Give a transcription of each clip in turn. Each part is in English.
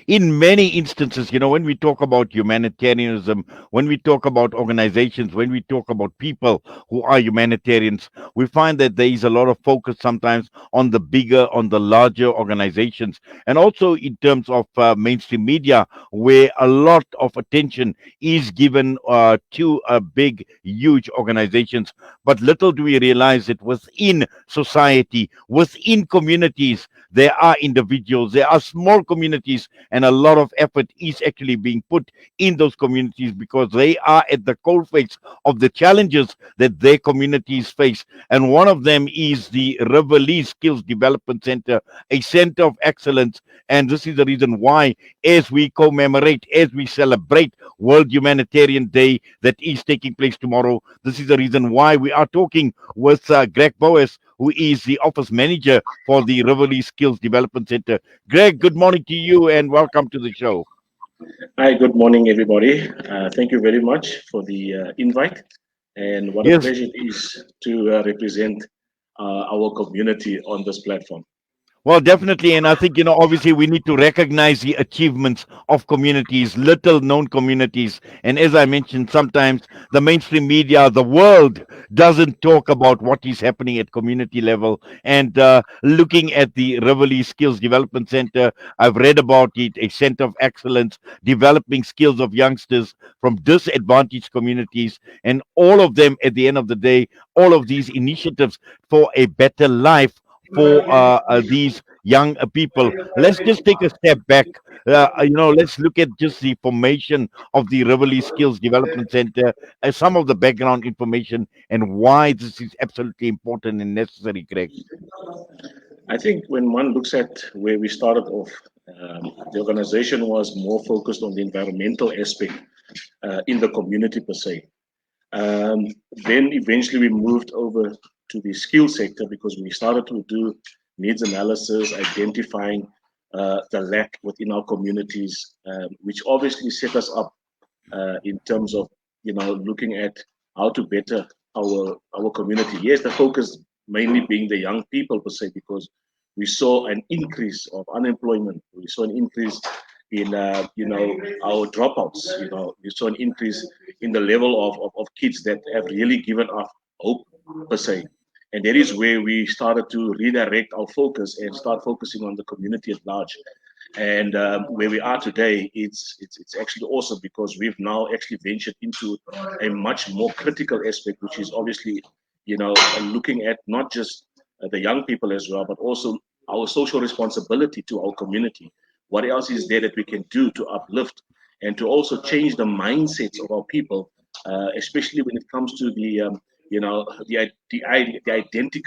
in many instances, when we talk about humanitarianism, when we talk about organizations, when we talk about people who are humanitarians, we find that there is a lot of focus sometimes on the bigger, on the larger organizations, and also in terms of mainstream media, where a lot of attention is given to big, huge organizations. But little do we realize that within society, within communities, there are individuals, there are small communities, and a lot of effort is actually being put in those communities because they are at the coalface of the challenges that their communities face. And one of them is the Riverlea Skills Development Centre, a center of excellence. And this is the reason why, as we commemorate, as we celebrate World Humanitarian Day that is taking place tomorrow, this is the reason why we are talking with Greg Boas, who is the office manager for the Riverlea Skills Development Centre. Greg, good morning to you and welcome to the show. Hi, good morning, everybody. Thank you very much for the invite, and what a Yes. pleasure it is to represent our community on this platform. Well, definitely. And I think, obviously we need to recognize the achievements of communities, little known communities. And as I mentioned, sometimes the mainstream media, the world doesn't talk about what is happening at community level. And looking at the Riverlea Skills Development Center, I've read about it, a center of excellence, developing skills of youngsters from disadvantaged communities. And all of them, at the end of the day, all of these initiatives for a better life for these young people. Let's just take a step back. Let's look at just the formation of the Riverlea Skills Development Center, some of the background information, and why this is absolutely important and necessary, Greg. I think when one looks at where we started off, the organization was more focused on the environmental aspect in the community per se. Um, then eventually we moved over to the skill sector because we started to do needs analysis, identifying the lack within our communities, which obviously set us up in terms of looking at how to better our community. Yes, the focus mainly being the young people per se, because we saw an increase of unemployment. We saw an increase in our dropouts. We saw an increase in the level of kids that have really given up hope per se. And that is where we started to redirect our focus and start focusing on the community at large. And where we are today, it's actually awesome because we've now actually ventured into a much more critical aspect, which is obviously, looking at not just the young people as well, but also our social responsibility to our community. What else is there that we can do to uplift and to also change the mindsets of our people, especially when it comes to the identity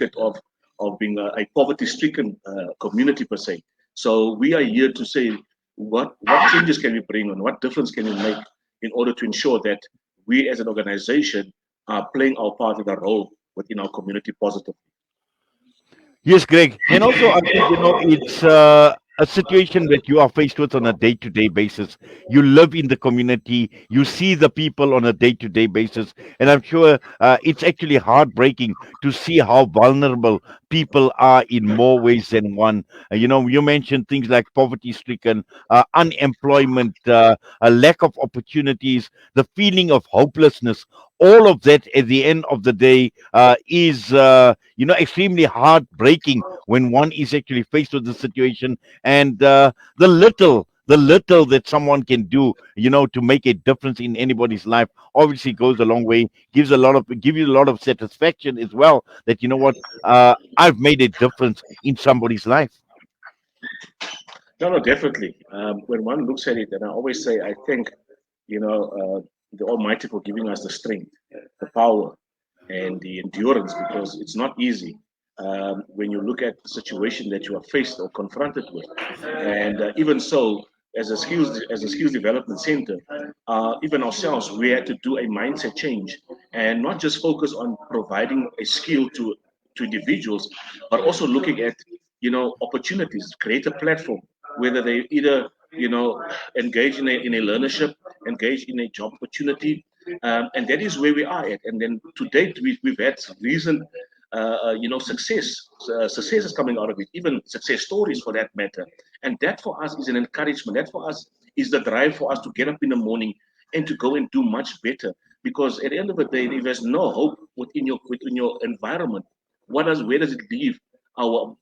of being a poverty-stricken community per se. So we are here to say what changes can we bring on, what difference can we make in order to ensure that we as an organization are playing our part in the role within our community positively. Yes, Greg. And also, I think, it's a situation that you are faced with on a day to day basis. You live in the community, you see the people on a day to day basis. And I'm sure it's actually heartbreaking to see how vulnerable people are in more ways than one. You mentioned things like poverty stricken, unemployment, a lack of opportunities, the feeling of hopelessness. All of that at the end of the day is extremely heartbreaking when one is actually faced with the situation, and the little that someone can do, to make a difference in anybody's life, obviously goes a long way. Give you a lot of satisfaction as well, that what, I've made a difference in somebody's life. No, no, definitely. When one looks at it, and I always say, I thank the Almighty for giving us the strength, the power, and the endurance, because it's not easy when you look at the situation that you are faced or confronted with. And even so, as a skills development center, even ourselves, we had to do a mindset change and not just focus on providing a skill to individuals, but also looking at opportunities, create a platform, whether they either engage in a learnership, engage in a job opportunity, and that is where we are at. And then to date, we've had recent success is coming out of it, even success stories for that matter. And that for us is an encouragement. That for us is the drive for us to get up in the morning and to go and do much better. Because at the end of the day, if there's no hope within your environment, where does it leave our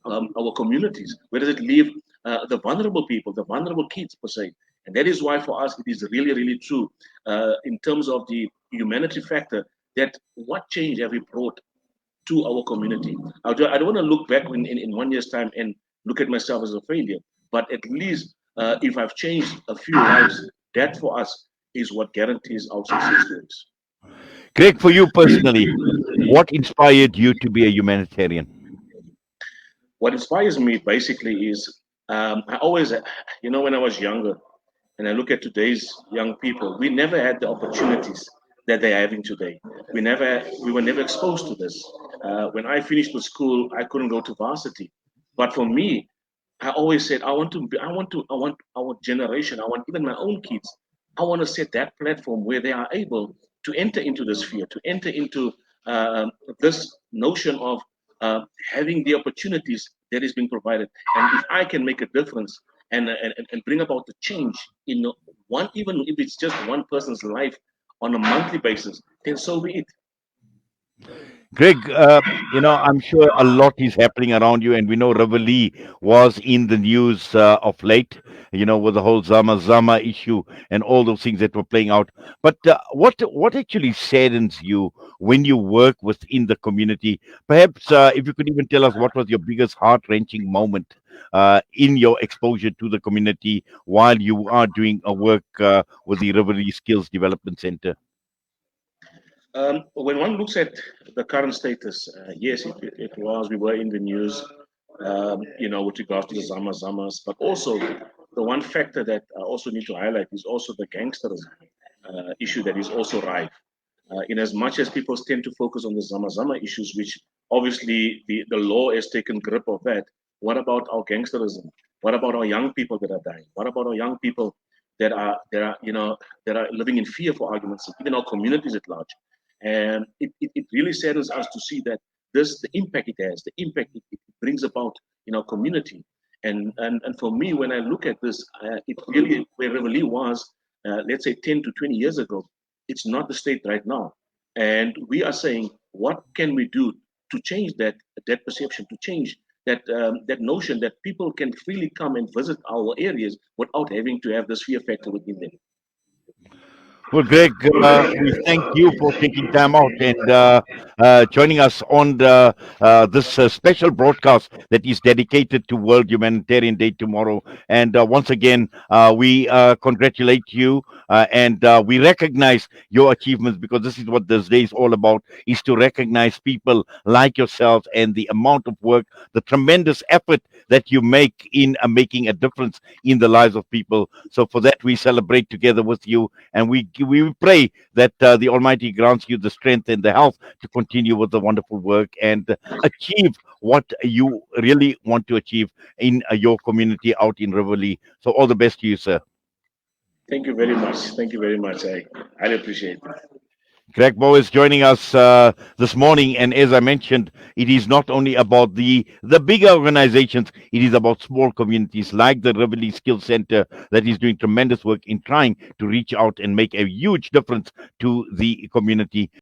communities? Where does it leave the vulnerable people, the vulnerable kids per se? And that is why for us it is really, really true in terms of the humanity factor, that what change have we brought to our community? I don't want to look back in 1 year's time and look at myself as a failure, but at least if I've changed a few lives, that for us is what guarantees our success stories. Greg, for you personally, what inspired you to be a humanitarian? What inspires me basically is I always, when I was younger, and I look at today's young people, we never had the opportunities that they're having today. We were never exposed to this. When I finished with school, I couldn't go to varsity. But for me, I always said, I want our generation, I want even my own kids, I want to set that platform where they are able to enter into the sphere, to enter into this notion of uh, having the opportunities that is being provided. And if I can make a difference and bring about the change in one, even if it's just one person's life on a monthly basis, then so be it. Greg, I'm sure a lot is happening around you, and we know Riverlea was in the news of late, with the whole Zama Zama issue and all those things that were playing out. But what actually saddens you when you work within the community? Perhaps if you could even tell us what was your biggest heart wrenching moment in your exposure to the community while you are doing a work with the Riverlea Skills Development Centre. When one looks at the current status, yes, it was. We were in the news, with regards to the Zama Zamas, but also the one factor that I also need to highlight is also the gangsterism issue that is also rife. In as much as people tend to focus on the Zama Zama issues, which obviously the law has taken grip of that, what about our gangsterism? What about our young people that are dying? What about our young people that are living in fear, for argument's sake, even our communities at large? And it really saddens us to see that the impact it has, the impact it brings about in our community. And for me, when I look at this, it really, where Riverlea was, let's say 10 to 20 years ago, it's not the state right now. And we are saying, what can we do to change that perception, to change that notion that people can freely come and visit our areas without having to have this fear factor within them. Well, Greg, we thank you for taking time out and joining us on this special broadcast that is dedicated to World Humanitarian Day tomorrow. And once again, we congratulate you and we recognize your achievements, because this is what this day is all about: is to recognize people like yourselves and the amount of work, the tremendous effort that you make in making a difference in the lives of people. So for that, we celebrate together with you, and we pray that the Almighty grants you the strength and the health to continue with the wonderful work and achieve what you really want to achieve in your community out in Riverlea. So all the best to you, sir. Thank you very much. Thank you very much. I highly appreciate it. Greg Boas joining us this morning, and as I mentioned, it is not only about the bigger organizations; it is about small communities like the Riverlea Skills Center that is doing tremendous work in trying to reach out and make a huge difference to the community.